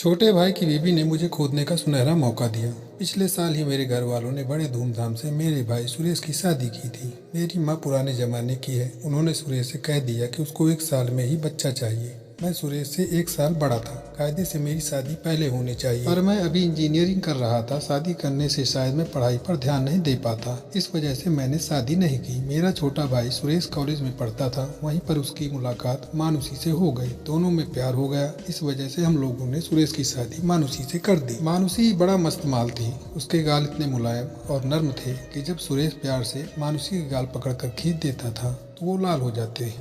छोटे भाई की बीवी ने मुझे खोदने का सुनहरा मौका दिया। पिछले साल ही मेरे घर वालों ने बड़े धूमधाम से मेरे भाई सुरेश की शादी की थी। मेरी माँ पुराने जमाने की है। उन्होंने सुरेश से कह दिया कि उसको 1 साल में ही बच्चा चाहिए। मैं सुरेश से 1 साल बड़ा था। कायदे से मेरी शादी पहले होनी चाहिए, पर मैं अभी इंजीनियरिंग कर रहा था। शादी करने से शायद मैं पढ़ाई पर ध्यान नहीं दे पाता। इस वजह से मैंने शादी नहीं की। मेरा छोटा भाई सुरेश कॉलेज में पढ़ता था। वहीं पर उसकी मुलाकात मानुषी से हो गई। दोनों में प्यार हो गया। इस वजह से हम लोगों ने सुरेश की शादी मानुषी से कर दी। मानुषी बड़ा मस्त माल थी। उसके गाल इतने मुलायम और नर्म थे कि जब सुरेश प्यार से मानुषी के गाल पकड़कर खींच देता था तो वो लाल हो जाते।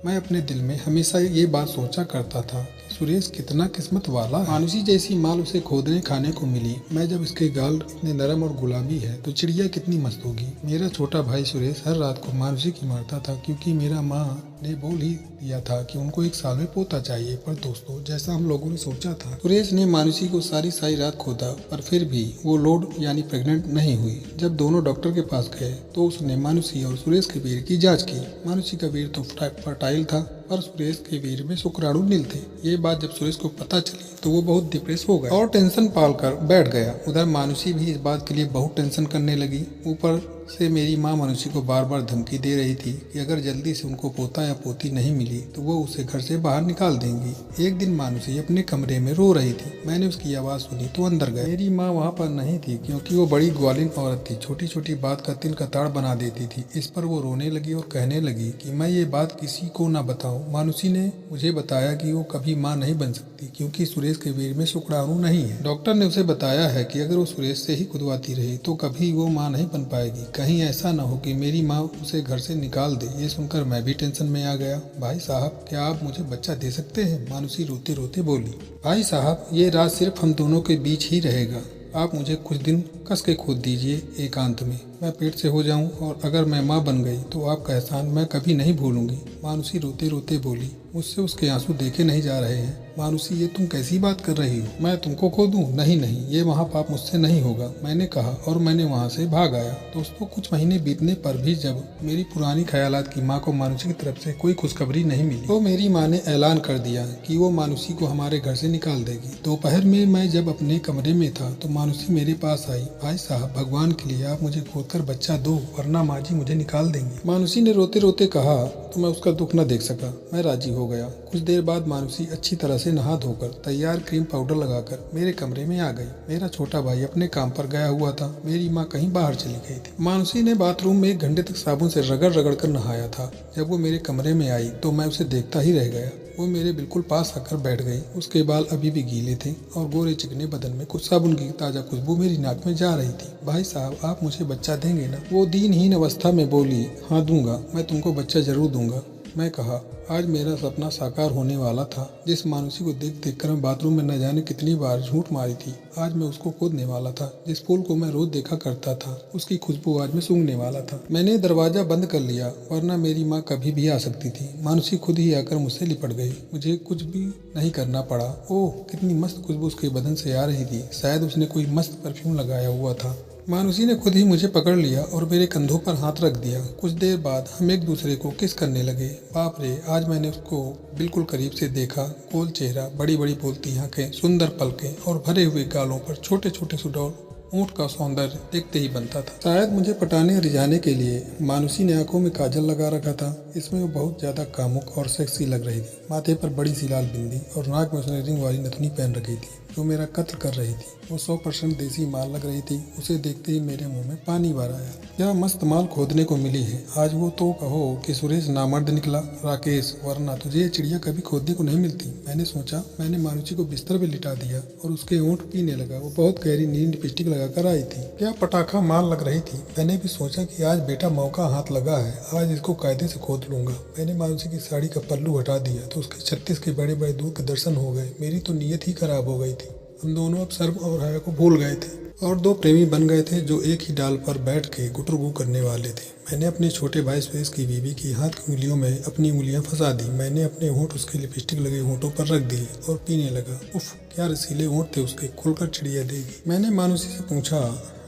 मैं अपने दिल में हमेशा ये बात सोचा करता था कि सुरेश कितना किस्मत वाला है। मानुषी जैसी माल उसे खोदने खाने को मिली। मैं जब इसके गाल इतने नरम और गुलाबी है तो चिड़िया कितनी मस्त होगी। मेरा छोटा भाई सुरेश हर रात को मानुषी की मारता था, क्योंकि मेरा माँ ने बोल ही दिया था कि उनको 1 साल में पोता चाहिए। पर दोस्तों, जैसा हम लोगों ने सोचा था, सुरेश ने मानुषी को सारी सारी रात खोदा, पर फिर भी वो लोड यानी प्रेग्नेंट नहीं हुई। जब दोनों डॉक्टर के पास गए तो उसने मानुषी और सुरेश के वीर की जांच की। मानुषी का वीर तो फर्टाइल था, पर सुरेश के वीर में शुक्राणु नील थे। ये बात जब सुरेश को पता चली तो वो बहुत डिप्रेस हो गया और टेंशन पालकर बैठ गया। उधर मानुषी भी इस बात के लिए बहुत टेंशन करने लगी। ऊपर से मेरी माँ मानुषी को बार बार धमकी दे रही थी कि अगर जल्दी से उनको पोता या पोती नहीं मिली तो वो उसे घर से बाहर निकाल देंगी। एक दिन मानुषी अपने कमरे में रो रही थी। मैंने उसकी आवाज़ सुनी तो अंदर गए। मेरी माँ वहाँ पर नहीं थी, क्योंकि वो बड़ी ग्वालिन औरत थी। छोटी छोटी बात का तिल का ताड़ बना देती थी। इस पर वो रोने लगी और कहने लगी कि मैं ये बात किसी को ना बताऊं। मानुषी ने मुझे बताया कि वो कभी माँ नहीं बन सकती, क्योंकि सुरेश के वीर में शुक्राणु नहीं है। डॉक्टर ने उसे बताया है कि अगर वो सुरेश से ही खुदवाती रही तो कभी वो माँ नहीं बन पाएगी। कहीं ऐसा न हो कि मेरी माँ उसे घर से निकाल दे। ये सुनकर मैं भी टेंशन में आ गया। भाई साहब, क्या आप मुझे बच्चा दे सकते हैं? मानुषी रोते रोते बोली। भाई साहब, ये राज सिर्फ हम दोनों के बीच ही रहेगा। आप मुझे कुछ दिन कस के खोद दीजिए एकांत में। मैं पेट से हो जाऊं, और अगर मैं माँ बन गई तो आपका एहसान मैं कभी नहीं भूलूंगी। मानुषी रोते रोते बोली। मुझसे उसके आंसू देखे नहीं जा रहे हैं। मानुषी, ये तुम कैसी बात कर रही हो? मैं तुमको खोदूं? नहीं नहीं, ये महापाप मुझसे नहीं होगा, मैंने कहा, और मैंने वहाँ से भाग आया। दोस्तों, कुछ महीने बीतने पर भी जब मेरी पुरानी ख्यालात की माँ को मानुषी की तरफ से कोई खुशखबरी नहीं मिली तो मेरी माँ ने ऐलान कर दिया कि वो मानुषी को हमारे घर से निकाल देगी। दोपहर में मैं जब अपने कमरे में था तो मानुषी मेरे पास आई। भाई साहब, भगवान के लिए आप मुझे खोदकर बच्चा दो, वरना माँ जी मुझे निकाल देंगी। मानुषी ने रोते रोते कहा तो मैं उसका दुख न देख सका। मैं राजी हो गया। कुछ देर बाद मानुषी अच्छी तरह से नहा धोकर तैयार क्रीम पाउडर लगाकर मेरे कमरे में आ गई। मेरा छोटा भाई अपने काम पर गया हुआ था। मेरी माँ कहीं बाहर चली गई थी। मानुषी ने बाथरूम में 1 घंटे तक साबुन से रगड़ रगड़ कर नहाया था। जब वो मेरे कमरे में आई तो मैं उसे देखता ही रह गया। वो मेरे बिल्कुल पास आकर बैठ गई। उसके बाल अभी भी गीले थे और गोरे चिकने बदन में कुछ साबुन की ताज़ा खुशबू मेरी नाक में जा रही थी। भाई साहब, आप मुझे बच्चा देंगे ना? वो दीनहीन अवस्था में बोली। हाँ दूंगा, मैं तुमको बच्चा जरूर दूंगा। मैं कहा, आज मेरा सपना साकार होने वाला था। जिस मानुषी को देख देख कर मैं बाथरूम में न जाने कितनी बार झूठ मारी थी, आज मैं उसको खोदने वाला था। जिस फूल को मैं रोज देखा करता था, उसकी खुशबू आज मैं सूंघने वाला था। मैंने दरवाजा बंद कर लिया, वरना मेरी माँ कभी भी आ सकती थी। मानुषी खुद ही आकर मुझसे लिपट गई। मुझे कुछ भी नहीं करना पड़ा। ओह, कितनी मस्त खुशबू उसके बदन से आ रही थी। शायद उसने कोई मस्त परफ्यूम लगाया हुआ था। मानुषी ने खुद ही मुझे पकड़ लिया और मेरे कंधों पर हाथ रख दिया। कुछ देर बाद हम एक दूसरे को किस करने लगे। बाप रे, आज मैंने उसको बिल्कुल करीब से देखा। गोल चेहरा, बड़ी बड़ी बोलती आंखें, सुंदर पलकें और भरे हुए गालों पर छोटे छोटे सुडौल ऊँट का सौंदर्य देखते ही बनता था। शायद मुझे पटाने और रिझाने के लिए मानुषी ने आंखों में काजल लगा रखा था। इसमें वो बहुत ज्यादा कामुक और सेक्सी लग रही थी। माथे पर बड़ी सी लाल बिंदी और नाक में उसने रिंग वाली नथुनी पहन रखी थी जो मेरा कत्ल कर रही थी। वो 100% देसी माल लग रही थी। उसे देखते ही मेरे मुंह में पानी भर आया। क्या मस्त माल खोदने को मिली है आज। वो तो कहो कि सुरेश नामर्द निकला। राकेश, वरना तुझे ये चिड़िया कभी खोदने को नहीं मिलती। मैंने सोचा। मैंने मानुषी को बिस्तर पे लिटा दिया और उसके होंठ पीने लगा। वो बहुत गहरी नीली लिपस्टिक लगाकर आई थी। क्या पटाखा माल लग रही थी। मैंने भी सोचा कि आज बेटा मौका हाथ लगा है, आज इसको कायदे से खोद लूंगा। मैंने मानुषी की साड़ी का पल्लू हटा दिया तो उसके 36 के बड़े बड़े दूध के दर्शन हो गए। मेरी तो नीयत ही खराब हो गई थी। हम दोनों अब शर्म और हया को भूल गए थे और दो प्रेमी बन गए थे जो एक ही डाल पर बैठ के गुटरगू करने वाले थे। मैंने अपने छोटे भाई सुरेश की बीवी की हाथ की उंगलियों में अपनी उंगलियां फंसा दी। मैंने अपने होंठ उसके लिपस्टिक लगे होंठों पर रख दिए और पीने लगा। उफ, क्या रसीले होंठ थे उसके, खुलकर चिड़िया देगी। मैंने मानुषी से पूछा,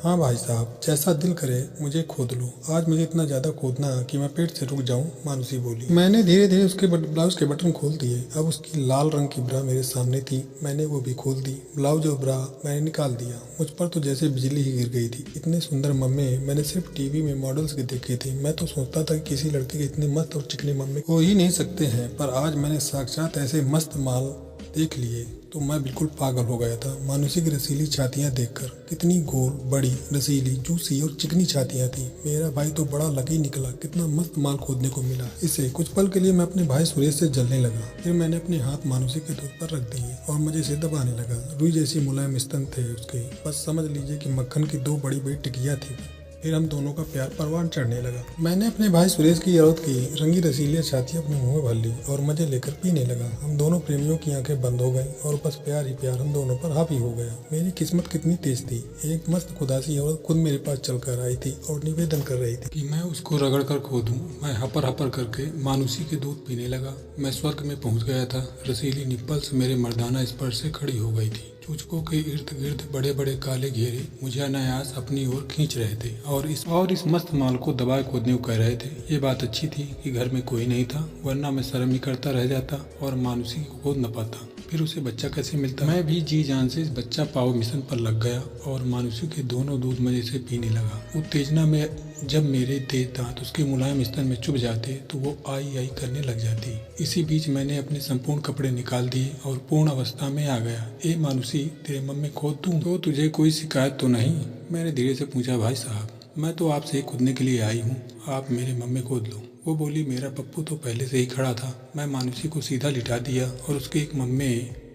हाँ भाई साहब, जैसा दिल करे मुझे खोद लो। आज मुझे इतना ज़्यादा खोदना कि मैं पेट से रुक जाऊं, मानुसी बोली। मैंने धीरे धीरे उसके ब्लाउज के बटन खोल दिए। अब उसकी लाल रंग की ब्रा मेरे सामने थी। मैंने वो भी खोल दी। ब्लाउज और ब्रा मैंने निकाल दिया। मुझ पर तो जैसे बिजली ही गिर गई थी। इतने सुंदर मम्मे मैंने सिर्फ टीवी में मॉडल्स के देखे थे। मैं तो सोचता था कि किसी लड़के के इतने मस्त और चिकने मम्मे हो ही नहीं सकते हैं, पर आज मैंने साक्षात ऐसे मस्त माल देख लिए तो मैं बिल्कुल पागल हो गया था। मानुषी की रसीली छातियां देखकर, कितनी गोल, बड़ी, रसीली, जूसी और चिकनी छातियां थी। मेरा भाई तो बड़ा लकी निकला। कितना मस्त माल खोदने को मिला इसे। कुछ पल के लिए मैं अपने भाई सुरेश से जलने लगा। फिर मैंने अपने हाथ मानुषी के दूध पर रख दिए और मजे से दबाने लगा। रुई जैसी मुलायम स्तन थे उसके। बस समझ लीजिए कि मक्खन की दो बड़ी बड़ी टिकिया थी। फिर हम दोनों का प्यार परवान चढ़ने लगा। मैंने अपने भाई सुरेश की औरत की रंगी रसीली छाती अपने मुंह में भर ली और मजे लेकर पीने लगा। हम दोनों प्रेमियों की आंखें बंद हो गई और बस प्यार ही प्यार हम दोनों पर हावी हो गया। मेरी किस्मत कितनी तेज थी। एक मस्त खुदासी औरत खुद मेरे पास चलकर आई थी और निवेदन कर रही थी कि मैं उसको रगड़ कर खो दूं। मैं हपर हपर करके मानुषी के दूध पीने लगा। मैं स्वर्ग में पहुंच गया था। रसीली निप्पल्स मेरे मर्दाना स्पर्श से खड़ी हो गई थी। चूचकों के इर्द गिर्द बड़े बड़े काले घेरे मुझे अनायास अपनी ओर खींच रहे थे और इस मस्त माल को दबाए खोदने को कह रहे थे। ये बात अच्छी थी कि घर में कोई नहीं था, वरना मैं शर्म ही करता रह जाता और मानुषी को खोद न पाता। फिर उसे बच्चा कैसे मिलता। मैं भी जी जान से इस बच्चा पाओ मिशन पर लग गया और मानुषी के दोनों दूध मजे से पीने लगा। उत्तेजना में जब मेरे तेज दांत उसके मुलायम स्तन में चुभ जाते तो वो आई आई करने लग जाती। इसी बीच मैंने अपने संपूर्ण कपड़े निकाल दिए और पूर्ण अवस्था में आ गया। ए मानुषी, तेरे मम्मी खोद दूं तो तुझे कोई शिकायत तो नहीं? मैंने धीरे से पूछा। भाई साहब, मैं तो आपसे खुदने के लिए आई हूँ, आप मेरे मम्मी खोद लो। वो बोली। मेरा पप्पू तो पहले से ही खड़ा था। मैं मानुषी को सीधा लिटा दिया और उसके एक मम्मे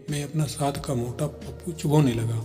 में अपना साथ का मोटा पप्पू चुभोने लगा।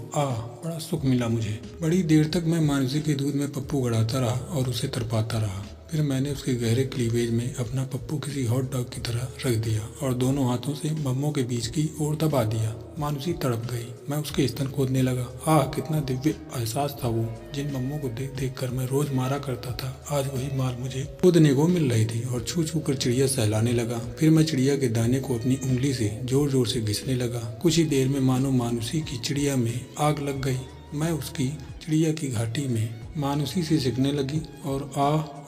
बड़ा सुख मिला मुझे। बड़ी देर तक मैं मानुषी के दूध में पप्पू गड़ाता रहा और उसे तड़पाता रहा। फिर मैंने उसके गहरे क्लीवेज में अपना पप्पू किसी हॉट डॉग की तरह रख दिया और दोनों हाथों से मम्मों के बीच की ओर दबा दिया। मानुषी तड़प गई। मैं उसके स्तन खोदने लगा। कितना दिव्य एहसास था वो। जिन मम्मों को देख देख कर मैं रोज मारा करता था, आज वही माल मुझे खोदने को मिल रही थी और छू छू कर चिड़िया सहलाने लगा। फिर मैं चिड़िया के दाने को अपनी उंगली से जोर जोर से घिसने लगा। कुछ ही देर में मानो मानुषी की चिड़िया में आग लग गई। मैं उसकी चिड़िया की घाटी में मानुषी से सिकने लगी और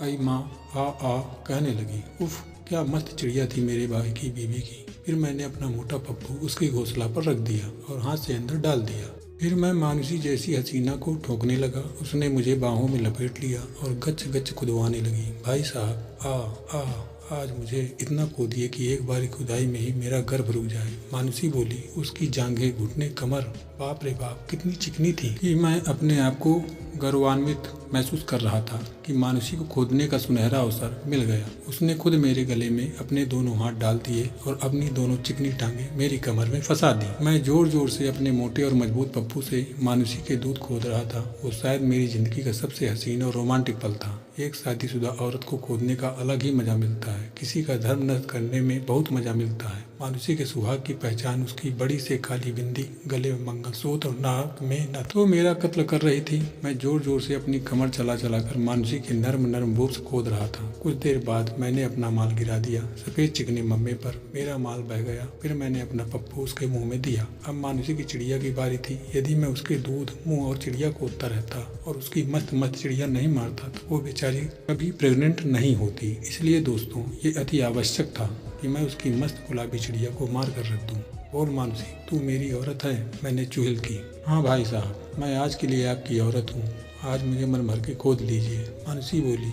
आई माँ आ कहने लगी। उफ, क्या मस्त चिड़िया थी मेरे भाई की बीवी की। फिर मैंने अपना मोटा पप्पू उसके घोंसला पर रख दिया और हाथ से अंदर डाल दिया। फिर मैं मानुषी जैसी हसीना को ठोकने लगा। उसने मुझे बाहों में लपेट लिया और गच गच खुदवाने लगी। भाई साहब, आज मुझे इतना खोदिए कि एक बारी खुदाई में ही मेरा गर्भ रुक जाए। मानुषी बोली। उसकी जांघें, घुटने, कमर, बाप रे बाप कितनी चिकनी थी कि मैं अपने आप को गर्वान्वित महसूस कर रहा था कि मानुषी को खोदने का सुनहरा अवसर मिल गया। उसने खुद मेरे गले में अपने दोनों हाथ डाल दिए और अपनी दोनों चिकनी टांगे मेरी कमर में फंसा दी। मैं जोर जोर से अपने मोटे और मजबूत पप्पू से मानुषी के दूध खोद रहा था। वो शायद मेरी जिंदगी का सबसे हसीन और रोमांटिक पल था। एक शादीशुदा औरत को खोदने का अलग ही मजा मिलता है। किसी का धर्म नष्ट करने में बहुत मजा मिलता है। मानुषी के सुहाग की पहचान उसकी बड़ी से काली बिंदी, गले में मंगलसूत्र और नाक में नथ। तो मेरा कत्ल कर रही थी। मैं जोर जोर से अपनी कमर चला चला कर मानुषी के नर्म नर्म बोब्स खोद रहा था। कुछ देर बाद मैंने अपना माल गिरा दिया सफेद चिकने मम्मे पर। मेरा माल बह गया। फिर मैंने अपना पप्पू उसके मुंह में दिया। अब मानुषी की चिड़िया की बारी थी। यदि मैं उसके दूध, मुंह और चिड़िया खोदता रहता और उसकी मस्त मस्त चिड़िया नहीं मारता तो वो बेचारी कभी प्रेग्नेंट नहीं होती। इसलिए दोस्तों, ये अति आवश्यक था कि मैं उसकी मस्त गुलाबी चिड़िया को मार कर रख दूं। और मानुषी, तू मेरी औरत है? मैंने चुहल की। हाँ भाई साहब, मैं आज के लिए आपकी औरत हूँ। आज मुझे मन भर के खोद लीजिए। मानुषी बोली।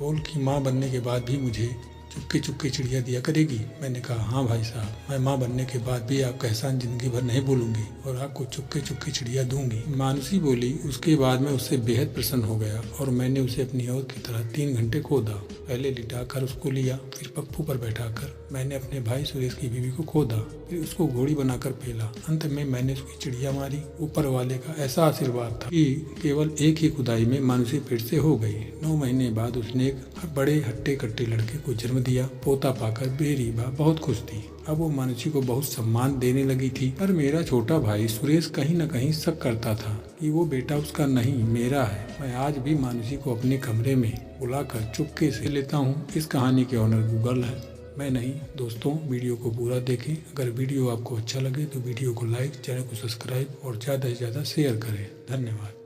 बोल की माँ बनने के बाद भी मुझे चुपके चुपके चिड़िया दिया करेगी? मैंने कहा, हाँ भाई साहब, मैं माँ बनने के बाद भी आपका एहसान जिंदगी भर नहीं भूलूंगी और आपको चुपके चुपके चिड़िया दूंगी। मानुषी बोली। उसके बाद मैं उससे बेहद प्रसन्न हो गया और मैंने उसे अपनी औरत की तरह 3 घंटे खोदा। पहले लिटाकर उसको लिया, फिर पप्पू पर बैठाकर मैंने अपने भाई सुरेश की बीवी को खोदा, फिर उसको घोड़ी बनाकर पेला। अंत में मैंने उसकी चिड़िया मारी। ऊपर वाले का ऐसा आशीर्वाद था कि केवल एक ही खुदाई में मानुषी फिर से हो गई। 9 महीने बाद उसने एक बड़े हट्टे कट्टे लड़के को जन्म दिया। पोता पाकर बेरी बा बहुत खुश थी। अब वो मानुषी को बहुत सम्मान देने लगी थी। पर मेरा छोटा भाई सुरेश कहीं न कहीं शक करता था कि वो बेटा उसका नहीं, मेरा है। मैं आज भी मानुषी को अपने कमरे में बुलाकर चुपके से लेता हूँ। इस कहानी के ऑनर गूगल है, मैं नहीं। दोस्तों, वीडियो को पूरा देखें। अगर वीडियो आपको अच्छा लगे तो वीडियो को लाइक, चैनल को सब्सक्राइब और ज़्यादा से ज़्यादा शेयर करें। धन्यवाद।